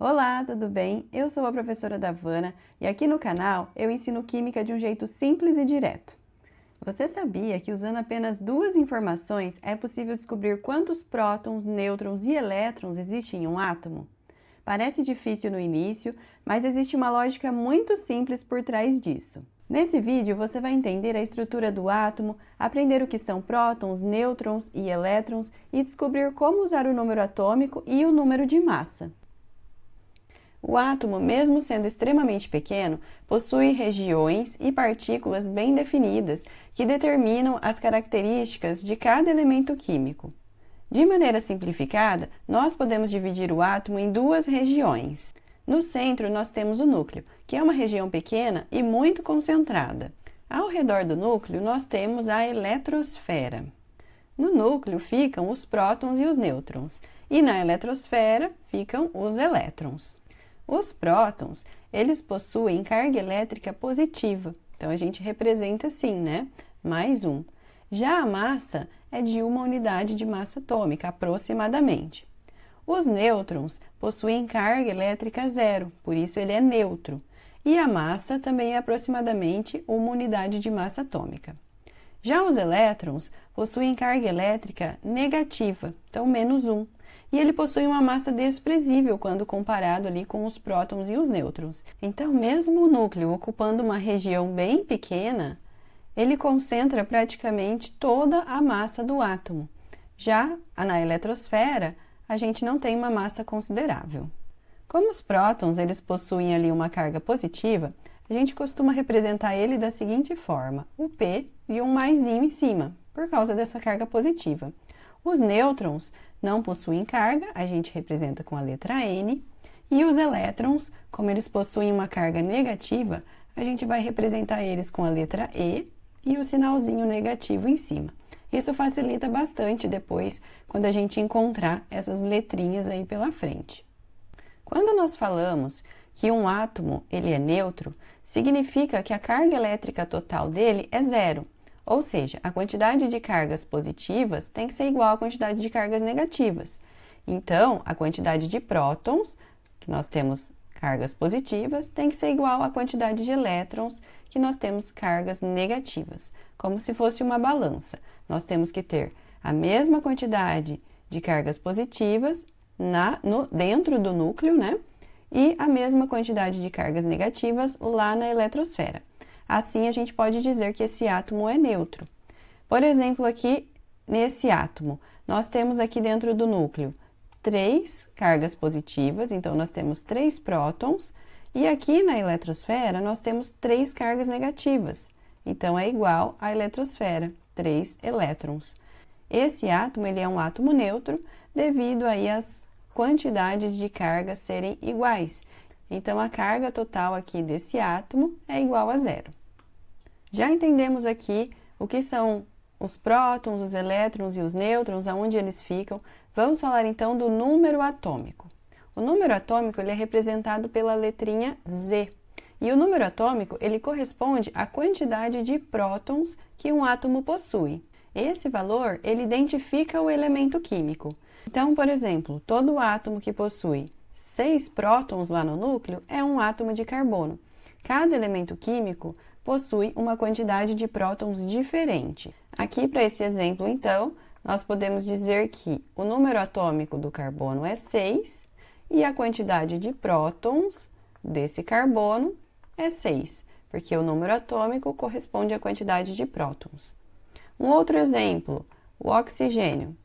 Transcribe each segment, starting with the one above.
Olá, tudo bem? Eu sou a professora Davana e aqui no canal eu ensino química de um jeito simples e direto. Você sabia que usando apenas duas informações é possível descobrir quantos prótons, nêutrons e elétrons existem em um átomo? Parece difícil no início, mas existe uma lógica muito simples por trás disso. Nesse vídeo você vai entender a estrutura do átomo, aprender o que são prótons, nêutrons e elétrons e descobrir como usar o número atômico e o número de massa. O átomo, mesmo sendo extremamente pequeno, possui regiões e partículas bem definidas que determinam as características de cada elemento químico. De maneira simplificada, nós podemos dividir o átomo em duas regiões. No centro, nós temos o núcleo, que é uma região pequena e muito concentrada. Ao redor do núcleo, nós temos a eletrosfera. No núcleo ficam os prótons e os nêutrons, e na eletrosfera ficam os elétrons. Os prótons, eles possuem carga elétrica positiva, então a gente representa assim, né? Mais um. Já a massa é de 1 unidade de massa atômica, aproximadamente. Os nêutrons possuem carga elétrica zero, por isso ele é neutro. E a massa também é aproximadamente 1 unidade de massa atômica. Já os elétrons possuem carga elétrica negativa, então menos 1. E ele possui uma massa desprezível quando comparado ali com os prótons e os nêutrons. Então, mesmo o núcleo ocupando uma região bem pequena, ele concentra praticamente toda a massa do átomo. Já na eletrosfera, a gente não tem uma massa considerável. Como os prótons eles possuem ali uma carga positiva, a gente costuma representar ele da seguinte forma, o P e um maisinho em cima, por causa dessa carga positiva. Os nêutrons não possuem carga, a gente representa com a letra N, e os elétrons, como eles possuem uma carga negativa, a gente vai representar eles com a letra E e o sinalzinho negativo em cima. Isso facilita bastante depois, quando a gente encontrar essas letrinhas aí pela frente. Quando nós falamos que um átomo ele é neutro, significa que a carga elétrica total dele é zero. Ou seja, a quantidade de cargas positivas tem que ser igual à quantidade de cargas negativas. Então, a quantidade de prótons, que nós temos cargas positivas, tem que ser igual à quantidade de elétrons, que nós temos cargas negativas, como se fosse uma balança. Nós temos que ter a mesma quantidade de cargas positivas dentro do núcleo, né? E a mesma quantidade de cargas negativas lá na eletrosfera. Assim, a gente pode dizer que esse átomo é neutro. Por exemplo, aqui nesse átomo, nós temos aqui dentro do núcleo 3 cargas positivas, então nós temos 3 prótons, e aqui na eletrosfera nós temos 3 cargas negativas, então é igual à eletrosfera, 3 elétrons. Esse átomo ele é um átomo neutro devido aí às quantidades de cargas serem iguais. Então, a carga total aqui desse átomo é igual a zero. Já entendemos aqui o que são os prótons, os elétrons e os nêutrons, aonde eles ficam. Vamos falar então do número atômico. O número atômico ele é representado pela letrinha Z. E o número atômico ele corresponde à quantidade de prótons que um átomo possui. Esse valor ele identifica o elemento químico. Então, por exemplo, todo átomo que possui 6 prótons lá no núcleo é um átomo de carbono. Cada elemento químico possui uma quantidade de prótons diferente. Aqui, para esse exemplo, então, nós podemos dizer que o número atômico do carbono é 6 e a quantidade de prótons desse carbono é 6, porque o número atômico corresponde à quantidade de prótons. Um outro exemplo, o oxigênio.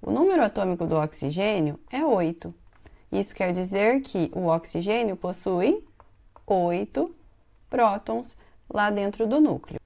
O número atômico do oxigênio é 8. Isso quer dizer que o oxigênio possui 8 prótons lá dentro do núcleo.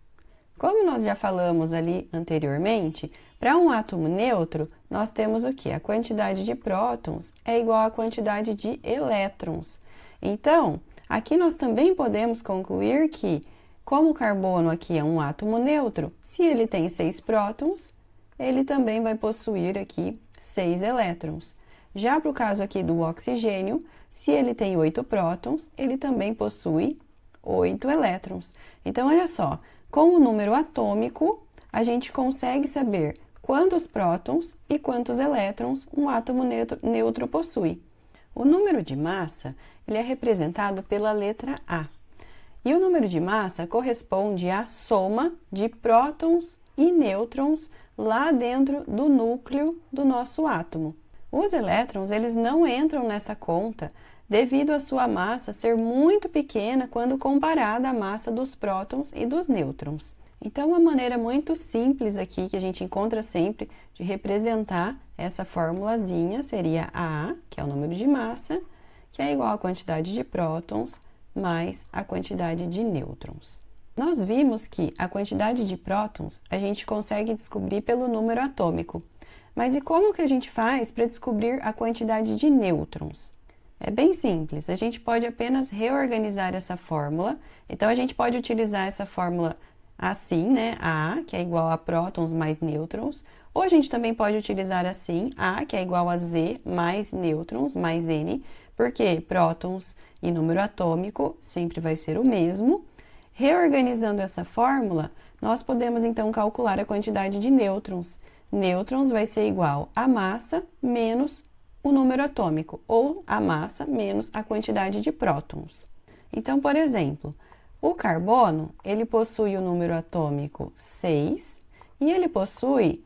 Como nós já falamos ali anteriormente, para um átomo neutro, nós temos o quê? A quantidade de prótons é igual à quantidade de elétrons. Então, aqui nós também podemos concluir que, como o carbono aqui é um átomo neutro, se ele tem 6 prótons, ele também vai possuir aqui 6 elétrons. Já para o caso aqui do oxigênio, se ele tem 8 prótons, ele também possui 8 elétrons. Então, olha só, com o número atômico, a gente consegue saber quantos prótons e quantos elétrons um átomo neutro possui. O número de massa, ele é representado pela letra A. E o número de massa corresponde à soma de prótons e nêutrons lá dentro do núcleo do nosso átomo. Os elétrons, eles não entram nessa conta devido à sua massa ser muito pequena quando comparada à massa dos prótons e dos nêutrons. Então, uma maneira muito simples aqui que a gente encontra sempre de representar essa formulazinha seria A, que é o número de massa, que é igual à quantidade de prótons mais a quantidade de nêutrons. Nós vimos que a quantidade de prótons a gente consegue descobrir pelo número atômico. Mas e como que a gente faz para descobrir a quantidade de nêutrons? É bem simples, a gente pode apenas reorganizar essa fórmula. Então, a gente pode utilizar essa fórmula assim, né? A, que é igual a prótons mais nêutrons. Ou a gente também pode utilizar assim, A, que é igual a Z mais nêutrons mais N, porque prótons e número atômico sempre vai ser o mesmo. Reorganizando essa fórmula, nós podemos então calcular a quantidade de nêutrons. Nêutrons vai ser igual a massa menos o número atômico, ou a massa menos a quantidade de prótons. Então, por exemplo, o carbono, ele possui o número atômico 6 e ele possui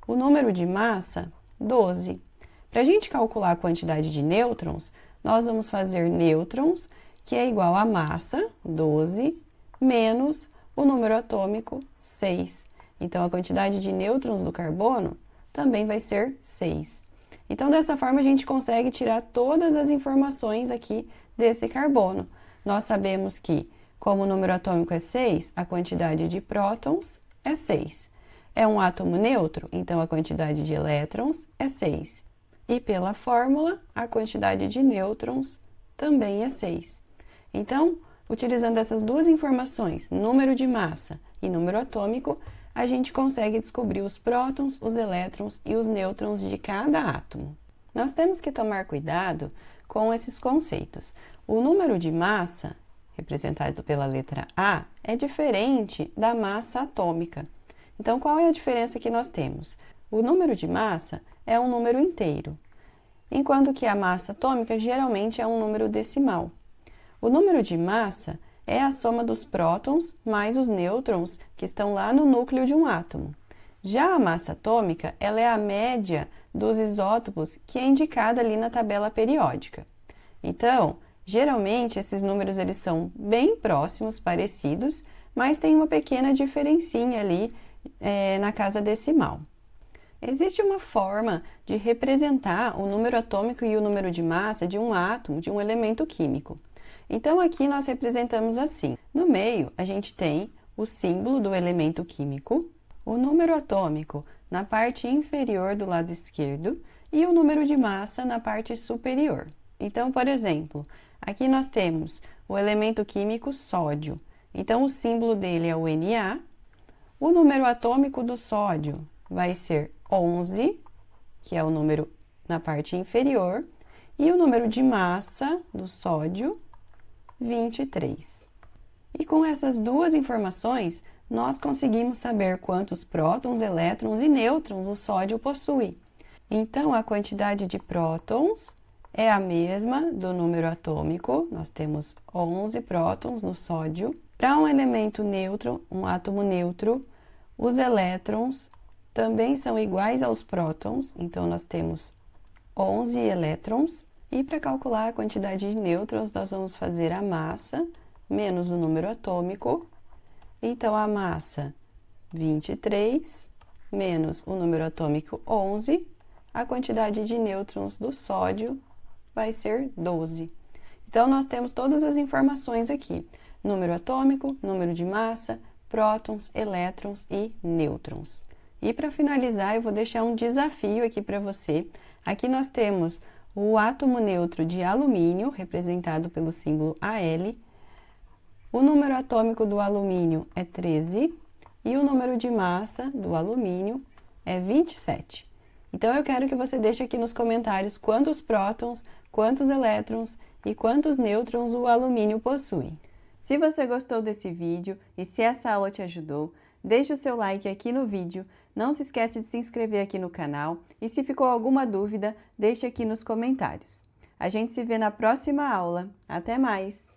o número de massa 12. Para a gente calcular a quantidade de nêutrons, nós vamos fazer nêutrons, que é igual a massa, 12, menos o número atômico, 6. Então, a quantidade de nêutrons do carbono também vai ser 6. Então, dessa forma, a gente consegue tirar todas as informações aqui desse carbono. Nós sabemos que, como o número atômico é 6, a quantidade de prótons é 6. É um átomo neutro, então a quantidade de elétrons é 6. E pela fórmula, a quantidade de nêutrons também é 6. Então, utilizando essas duas informações, número de massa e número atômico, a gente consegue descobrir os prótons, os elétrons e os nêutrons de cada átomo. Nós temos que tomar cuidado com esses conceitos. O número de massa, representado pela letra A, é diferente da massa atômica. Então, qual é a diferença que nós temos? O número de massa é um número inteiro, enquanto que a massa atômica geralmente é um número decimal. O número de massa é a soma dos prótons mais os nêutrons que estão lá no núcleo de um átomo. Já a massa atômica, ela é a média dos isótopos que é indicada ali na tabela periódica. Então, geralmente esses números eles são bem próximos, parecidos, mas tem uma pequena diferencinha ali na casa decimal. Existe uma forma de representar o número atômico e o número de massa de um átomo, de um elemento químico. Então, aqui nós representamos assim. No meio, a gente tem o símbolo do elemento químico, o número atômico na parte inferior do lado esquerdo e o número de massa na parte superior. Então, por exemplo, aqui nós temos o elemento químico sódio. Então, o símbolo dele é o Na. O número atômico do sódio vai ser 11, que é o número na parte inferior, e o número de massa do sódio, 23. E com essas duas informações, nós conseguimos saber quantos prótons, elétrons e nêutrons o sódio possui. Então, a quantidade de prótons é a mesma do número atômico, nós temos 11 prótons no sódio. Para um elemento neutro, um átomo neutro, os elétrons também são iguais aos prótons, então nós temos 11 elétrons. E para calcular a quantidade de nêutrons, nós vamos fazer a massa menos o número atômico. Então, a massa, 23, menos o número atômico, 11. A quantidade de nêutrons do sódio vai ser 12. Então, nós temos todas as informações aqui. Número atômico, número de massa, prótons, elétrons e nêutrons. E para finalizar, eu vou deixar um desafio aqui para você. Aqui nós temos o átomo neutro de alumínio, representado pelo símbolo Al. O número atômico do alumínio é 13 e o número de massa do alumínio é 27. Então, eu quero que você deixe aqui nos comentários quantos prótons, quantos elétrons e quantos nêutrons o alumínio possui. Se você gostou desse vídeo e se essa aula te ajudou, deixe o seu like aqui no vídeo, não se esquece de se inscrever aqui no canal e se ficou alguma dúvida, deixe aqui nos comentários. A gente se vê na próxima aula. Até mais!